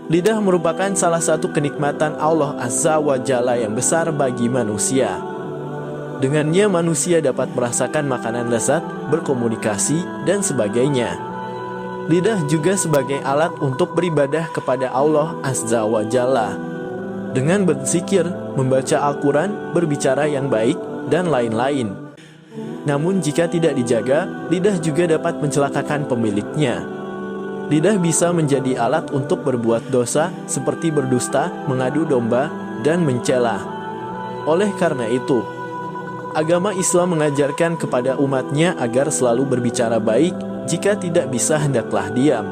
Lidah merupakan salah satu kenikmatan Allah Azza wa Jalla yang besar bagi manusia. Dengannya manusia dapat merasakan makanan lezat, berkomunikasi, dan sebagainya. Lidah juga sebagai alat untuk beribadah kepada Allah Azza wa Jalla. Dengan berzikir, membaca Al-Quran, berbicara yang baik, dan lain-lain. Namun jika tidak dijaga, lidah juga dapat mencelakakan pemiliknya. Lidah bisa menjadi alat untuk berbuat dosa, seperti berdusta, mengadu domba, dan mencela. Oleh karena itu, agama Islam mengajarkan kepada umatnya agar selalu berbicara baik, jika tidak bisa hendaklah diam.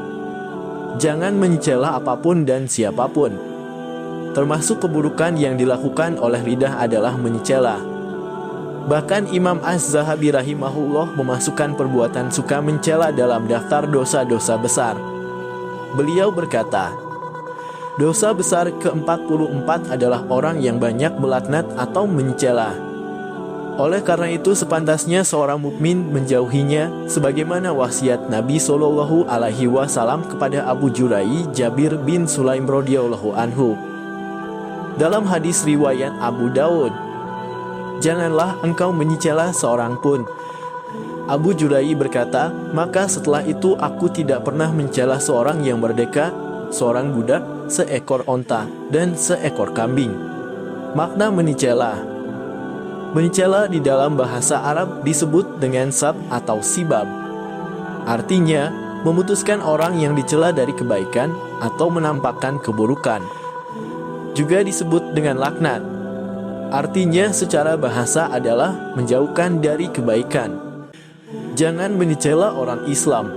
Jangan mencela apapun dan siapapun. Termasuk keburukan yang dilakukan oleh lidah adalah mencela. Bahkan Imam Az-Zahabi rahimahullah memasukkan perbuatan suka mencela dalam daftar dosa-dosa besar. Beliau berkata, dosa besar ke-44 adalah orang yang banyak melaknat atau mencela. Oleh karena itu sepantasnya seorang mukmin menjauhinya, sebagaimana wasiat Nabi Shallallahu Alaihi Wasallam kepada Abu Jurai Jabir bin Sulaim radhiyallahu anhu. Dalam hadis riwayat Abu Daud, janganlah engkau mencela seorang pun. Abu Jurai berkata, maka setelah itu aku tidak pernah mencela seorang yang merdeka, seorang budak, seekor onta, dan seekor kambing. Makna mencela. Mencela di dalam bahasa Arab disebut dengan sab atau sibab. Artinya, memutuskan orang yang dicela dari kebaikan atau menampakkan keburukan. Juga disebut dengan laknat. Artinya secara bahasa adalah menjauhkan dari kebaikan. Jangan mencela orang Islam.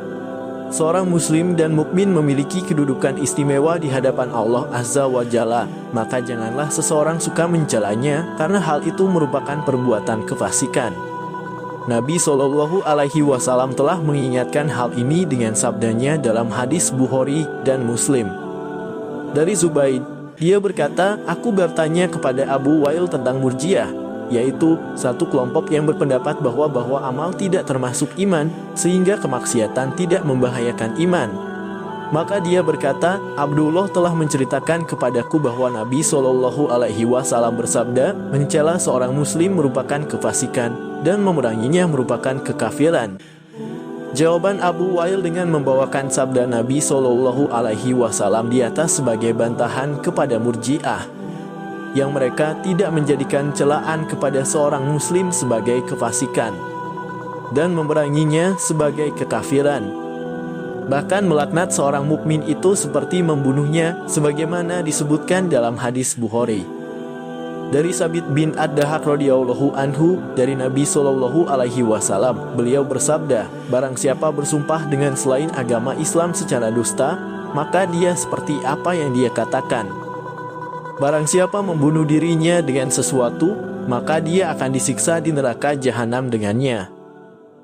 Seorang muslim dan mukmin memiliki kedudukan istimewa di hadapan Allah Azza wa Jalla, maka janganlah seseorang suka mencelanya karena hal itu merupakan perbuatan kefasikan. Nabi Shallallahu Alaihi Wasallam telah mengingatkan hal ini dengan sabdanya dalam hadis Bukhari dan Muslim. Dari Zubaid, dia berkata, aku bertanya kepada Abu Wail tentang Murji'ah, yaitu satu kelompok yang berpendapat bahwa amal tidak termasuk iman, sehingga kemaksiatan tidak membahayakan iman. Maka dia berkata, Abdullah telah menceritakan kepadaku bahwa Nabi Shallallahu Alaihi Wasallam bersabda, mencela seorang muslim merupakan kefasikan, dan memeranginya merupakan kekafiran. Jawaban Abu Wail dengan membawakan sabda Nabi Shallallahu Alaihi Wasallam di atas sebagai bantahan kepada Murji'ah, yang mereka tidak menjadikan celaan kepada seorang muslim sebagai kefasikan dan memeranginya sebagai kekafiran. Bahkan melaknat seorang mukmin itu seperti membunuhnya, sebagaimana disebutkan dalam hadis Bukhari. Dari Sabit bin Ad-Dahak radhiyallahu anhu dari Nabi Shallallahu Alaihi Wasallam, beliau bersabda, barang siapa bersumpah dengan selain agama Islam secara dusta, maka dia seperti apa yang dia katakan. Barang siapa membunuh dirinya dengan sesuatu, maka dia akan disiksa di neraka jahanam dengannya.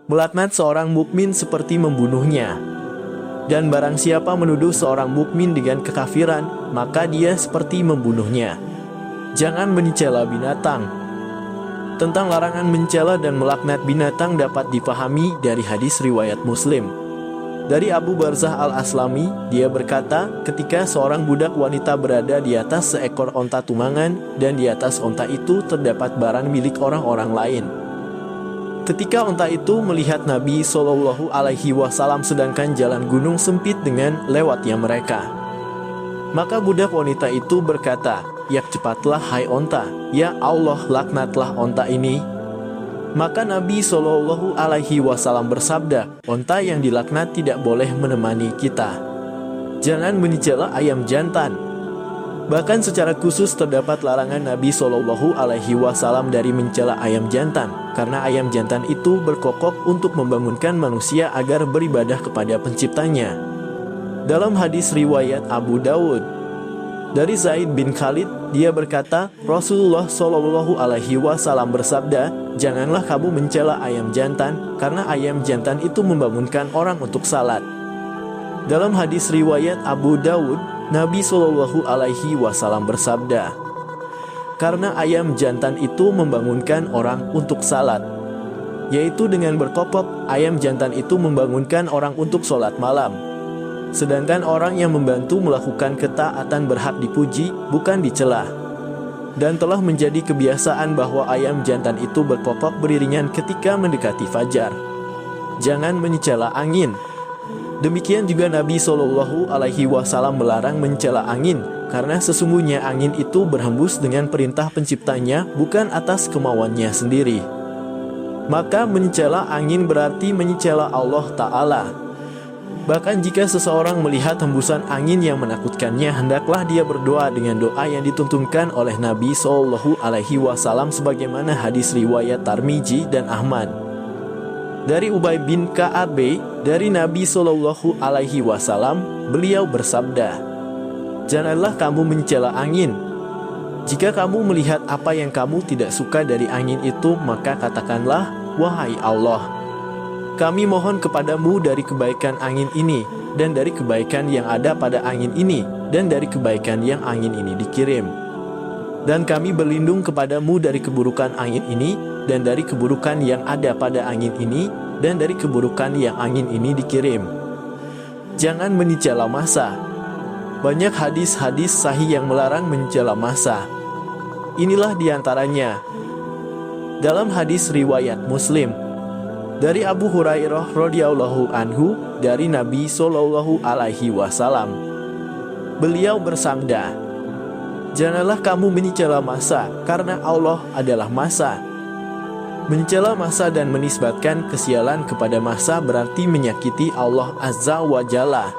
Melaknat seorang mukmin seperti membunuhnya. Dan barang siapa menuduh seorang mukmin dengan kekafiran, maka dia seperti membunuhnya. Jangan mencela binatang. Tentang larangan mencela dan melaknat binatang dapat dipahami dari hadis riwayat Muslim. Dari Abu Barzah al-Aslami, dia berkata, ketika seorang budak wanita berada di atas seekor onta tumangan, dan di atas onta itu terdapat barang milik orang-orang lain. Ketika onta itu melihat Nabi Shallallahu Alaihi Wasallam sedangkan jalan gunung sempit dengan lewatnya mereka, maka budak wanita itu berkata, ya cepatlah hai onta, ya Allah laknatlah onta ini. Maka Nabi Shallallahu Alaihi Wasallam bersabda, onta yang dilaknat tidak boleh menemani kita. Jangan mencela ayam jantan. Bahkan secara khusus terdapat larangan Nabi Shallallahu Alaihi Wasallam dari mencela ayam jantan, karena ayam jantan itu berkokok untuk membangunkan manusia agar beribadah kepada penciptanya. Dalam hadis riwayat Abu Dawud, dari Zaid bin Khalid, dia berkata, Rasulullah Shallallahu Alaihi Wasallam bersabda, janganlah kamu mencela ayam jantan, karena ayam jantan itu membangunkan orang untuk salat. Dalam hadis riwayat Abu Dawud, Nabi Shallallahu Alaihi Wasallam bersabda, karena ayam jantan itu membangunkan orang untuk salat, yaitu dengan berkokok, ayam jantan itu membangunkan orang untuk sholat malam. Sedangkan orang yang membantu melakukan ketaatan berhak dipuji, bukan dicela. Dan telah menjadi kebiasaan bahwa ayam jantan itu berkokok beriringan ketika mendekati fajar. Jangan mencela angin. Demikian juga Nabi Shallallahu Alaihi Wasallam melarang mencela angin, karena sesungguhnya angin itu berhembus dengan perintah penciptanya, bukan atas kemauannya sendiri. Maka mencela angin berarti mencela Allah Ta'ala. Bahkan jika seseorang melihat hembusan angin yang menakutkannya, hendaklah dia berdoa dengan doa yang dituntunkan oleh Nabi Shallallahu Alaihi Wasallam sebagaimana hadis riwayat Tirmidzi dan Ahmad. Dari Ubay bin Ka'ab dari Nabi Shallallahu Alaihi Wasallam, beliau bersabda, "Janganlah kamu mencela angin. Jika kamu melihat apa yang kamu tidak suka dari angin itu, maka katakanlah, wahai Allah, kami mohon kepadamu dari kebaikan angin ini, dan dari kebaikan yang ada pada angin ini, dan dari kebaikan yang angin ini dikirim. Dan kami berlindung kepadamu dari keburukan angin ini, dan dari keburukan yang ada pada angin ini, dan dari keburukan yang angin ini dikirim." Jangan mencela massa. Banyak hadis-hadis sahih yang melarang mencela massa. Inilah diantaranya. Dalam hadis riwayat Muslim, dari Abu Hurairah radhiyallahu anhu dari Nabi Shallallahu Alaihi Wasallam, beliau bersabda, "Janganlah kamu mencela massa, karena Allah adalah massa." Mencela massa dan menisbatkan kesialan kepada massa berarti menyakiti Allah Azza wa Jalla.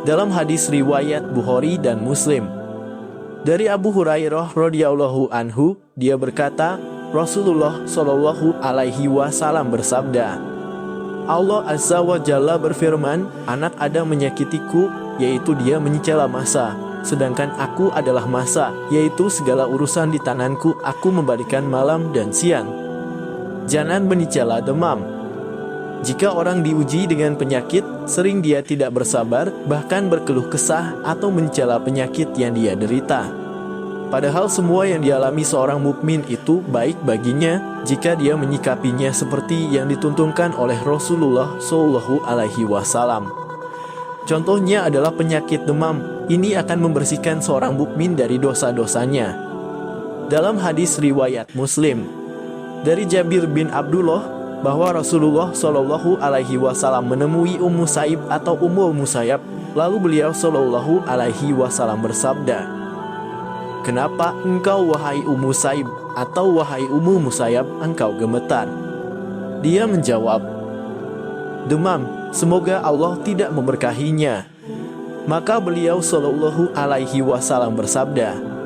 Dalam hadis riwayat Bukhari dan Muslim, dari Abu Hurairah radhiyallahu anhu, dia berkata, Rasulullah Shallallahu Alaihi Wasallam bersabda, Allah Azza wa Jalla berfirman, "Anak Adam menyakitiku, yaitu dia mencela massa, sedangkan aku adalah massa, yaitu segala urusan di tanganku aku memberikan malam dan siang." Jangan mencela demam. Jika orang diuji dengan penyakit, sering dia tidak bersabar, bahkan berkeluh kesah atau mencela penyakit yang dia derita. Padahal semua yang dialami seorang mukmin itu baik baginya jika dia menyikapinya seperti yang dituntunkan oleh Rasulullah Shallallahu Alaihi Wasallam. Contohnya adalah penyakit demam. Ini akan membersihkan seorang mukmin dari dosa-dosanya. Dalam hadis riwayat Muslim, dari Jabir bin Abdullah, bahwa Rasulullah Shallallahu Alaihi Wasallam menemui Ummu Saib atau Ummu Musayyab, lalu beliau Shallallahu Alaihi Wasallam bersabda, "Kenapa engkau wahai Ummu Saib atau wahai Ummu Musayyab engkau gemetar?" Dia menjawab, "Demam, semoga Allah tidak memberkahinya." Maka beliau Shallallahu Alaihi Wasallam bersabda,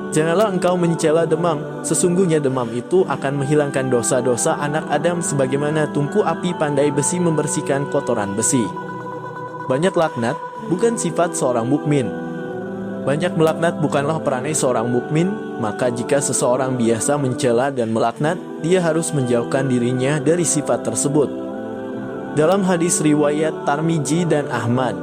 "Janganlah engkau mencela demam, sesungguhnya demam itu akan menghilangkan dosa-dosa anak Adam sebagaimana tungku api pandai besi membersihkan kotoran besi." Banyak laknat bukan sifat seorang mukmin. Banyak melaknat bukanlah perangai seorang mukmin, maka jika seseorang biasa mencela dan melaknat, dia harus menjauhkan dirinya dari sifat tersebut. Dalam hadis riwayat Tirmidzi dan Ahmad,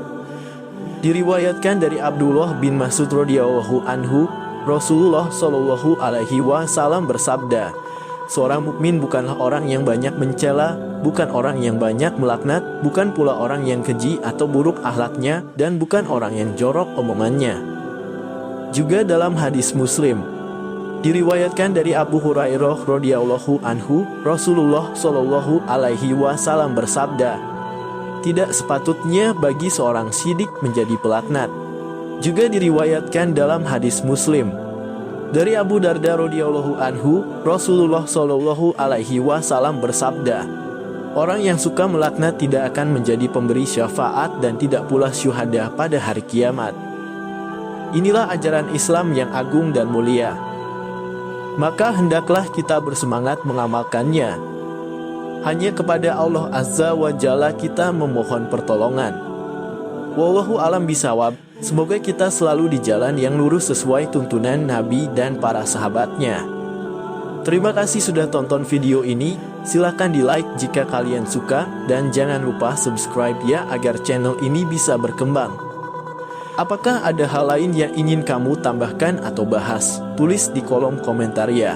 diriwayatkan dari Abdullah bin Mas'ud radhiyallahu anhu, Rasulullah Shallallahu Alaihi Wasallam bersabda, "Seorang mukmin bukanlah orang yang banyak mencela, bukan orang yang banyak melaknat, bukan pula orang yang keji atau buruk akhlaknya, dan bukan orang yang jorok omongannya." Juga dalam hadis Muslim, diriwayatkan dari Abu Hurairah radhiyallahu anhu, Rasulullah Shallallahu Alaihi Wasallam bersabda, "Tidak sepatutnya bagi seorang siddiq menjadi pelaknat." Juga diriwayatkan dalam hadis Muslim, dari Abu Darda radhiyallahu anhu, Rasulullah Shallallahu Alaihi Wasallam bersabda, "Orang yang suka melaknat tidak akan menjadi pemberi syafaat dan tidak pula syuhada pada hari kiamat." Inilah ajaran Islam yang agung dan mulia. Maka hendaklah kita bersemangat mengamalkannya. Hanya kepada Allah Azza wa Jalla kita memohon pertolongan. Wallahu alam bisawab. Semoga kita selalu di jalan yang lurus sesuai tuntunan Nabi dan para sahabatnya. Terima kasih sudah tonton video ini. Silahkan di like jika kalian suka, dan jangan lupa subscribe ya agar channel ini bisa berkembang. Apakah ada hal lain yang ingin kamu tambahkan atau bahas? Tulis di kolom komentar ya.